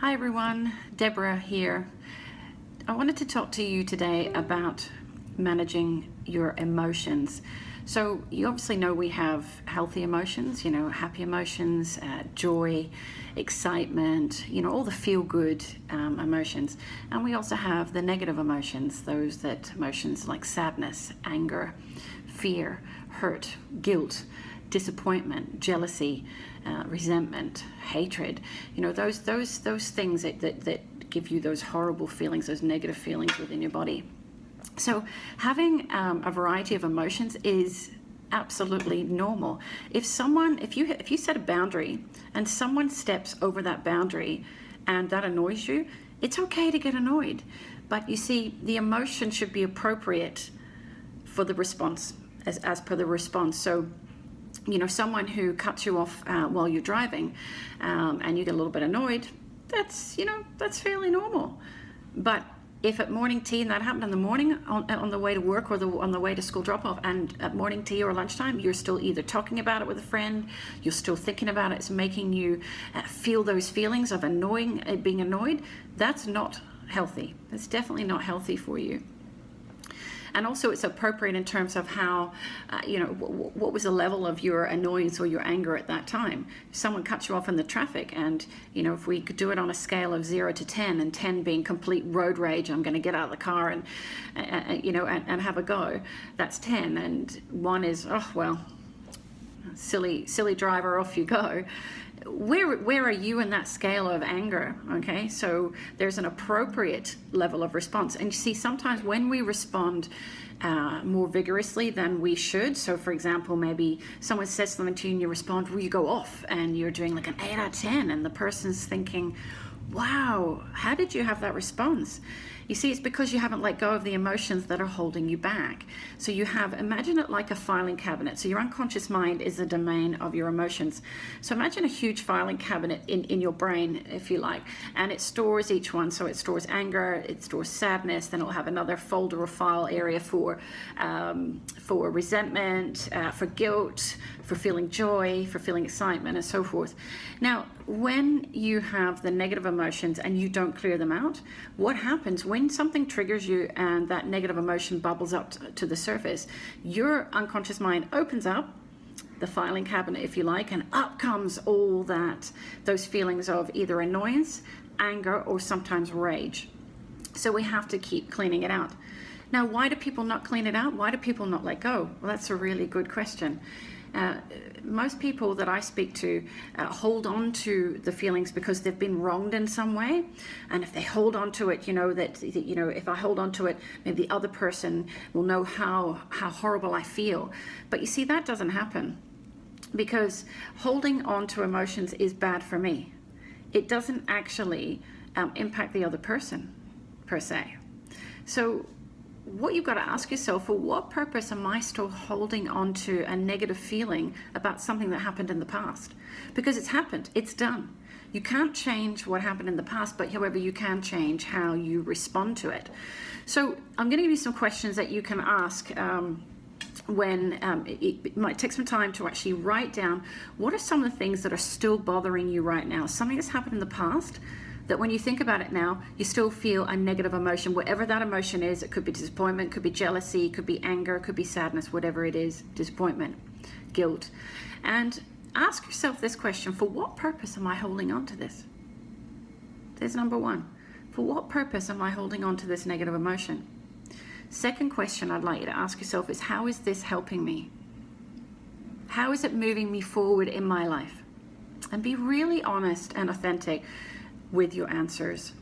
Hi everyone, Deborah here. I wanted to talk to you today about managing your emotions. So you obviously know we have healthy emotions, happy emotions, joy, excitement, all the feel-good emotions. And we also have the negative emotions, emotions like sadness, anger, fear, hurt, guilt, disappointment, jealousy, resentment, hatred. Those things that give you those horrible feelings, those negative feelings within your body. So having a variety of emotions is absolutely normal. If you set a boundary and someone steps over that boundary and that annoys you, it's okay to get annoyed. But you see, the emotion should be appropriate for the response, as per the response. So someone who cuts you off while you're driving and you get a little bit annoyed, that's fairly normal. But if at morning tea, and that happened in the morning on the way to work or on the way to school drop off, and at morning tea or lunchtime, you're still either talking about it with a friend, you're still thinking about it, it's making you feel those feelings of being annoyed, that's not healthy. That's definitely not healthy for you. And also it's appropriate in terms of how, what was the level of your annoyance or your anger at that time. If someone cuts you off in the traffic and, if we could do it on a scale of 0 to 10, and 10 being complete road rage, I'm going to get out of the car and have a go, that's 10. And 1 is, oh, well, silly driver, off you go. Where are you in that scale of anger? Okay, so there's an appropriate level of response. And you see, sometimes when we respond more vigorously than we should, so for example, maybe someone says something to you and you respond, well, you go off and you're doing like an 8 out of 10, and the person's thinking, wow, how did you have that response? You see, it's because you haven't let go of the emotions that are holding you back. So imagine it like a filing cabinet. So your unconscious mind is the domain of your emotions. So imagine a huge filing cabinet in your brain, if you like, and it stores each one. So it stores anger, it stores sadness, then it'll have another folder or file area for resentment, for guilt, for feeling joy, for feeling excitement, and so forth. Now, when you have the negative emotions and you don't clear them out, what happens when something triggers you and that negative emotion bubbles up to the surface? Your unconscious mind opens up the filing cabinet, if you like, and up comes all those feelings of either annoyance, anger, or sometimes rage. So we have to keep cleaning it out. Now, why do people not clean it out? Why do people not let go? Well, that's a really good question. Most people that I speak to hold on to the feelings because they've been wronged in some way, and if they hold on to it, if I hold on to it, maybe the other person will know how horrible I feel. But you see, that doesn't happen, because holding on to emotions is bad for me. It doesn't actually impact the other person per se. So what you've got to ask yourself, for what purpose am I still holding on to a negative feeling about something that happened in the past? Because it's happened, it's done. You can't change what happened in the past, but however, you can change how you respond to it. So I'm going to give you some questions that you can ask when it might take some time to actually write down what are some of the things that are still bothering you right now. Something that's happened in the past that when you think about it now, you still feel a negative emotion, whatever that emotion is. It could be disappointment, could be jealousy, could be anger, could be sadness, whatever it is, disappointment, guilt. And ask yourself this question: for what purpose am I holding on to this? There's number 1. For what purpose am I holding on to this negative emotion? Second question I'd like you to ask yourself is, how is this helping me? How is it moving me forward in my life? And be really honest and authentic with your answers.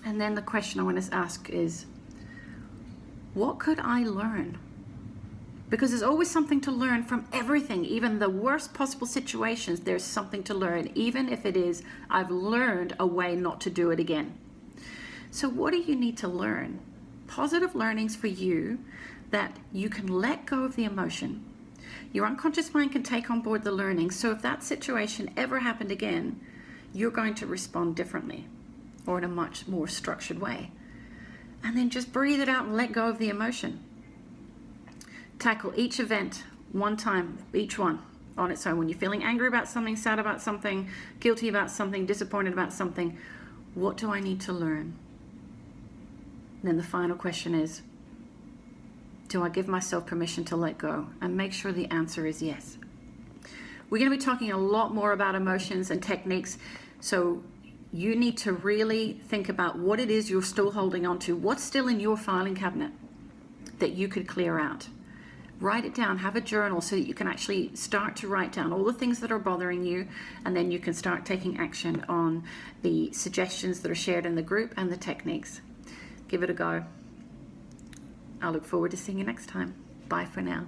And then the question I want to ask is, what could I learn? Because there's always something to learn from everything. Even the worst possible situations, there's something to learn, even if it is, I've learned a way not to do it again. So what do you need to learn? Positive learnings for you that you can let go of the emotion. Your unconscious mind can take on board the learning. So if that situation ever happened again, you're going to respond differently, or in a much more structured way. And then just breathe it out and let go of the emotion. Tackle each event one time, each one. on its own. When you're feeling angry about something, sad about something, guilty about something, disappointed about something, what do I need to learn? And then the final question is, do I give myself permission to let go? And make sure the answer is yes. We're going to be talking a lot more about emotions and techniques, so you need to really think about what it is you're still holding on to. What's still in your filing cabinet that you could clear out? Write it down, have a journal so that you can actually start to write down all the things that are bothering you, and then you can start taking action on the suggestions that are shared in the group and the techniques. Give it a go. I look forward to seeing you next time. Bye for now.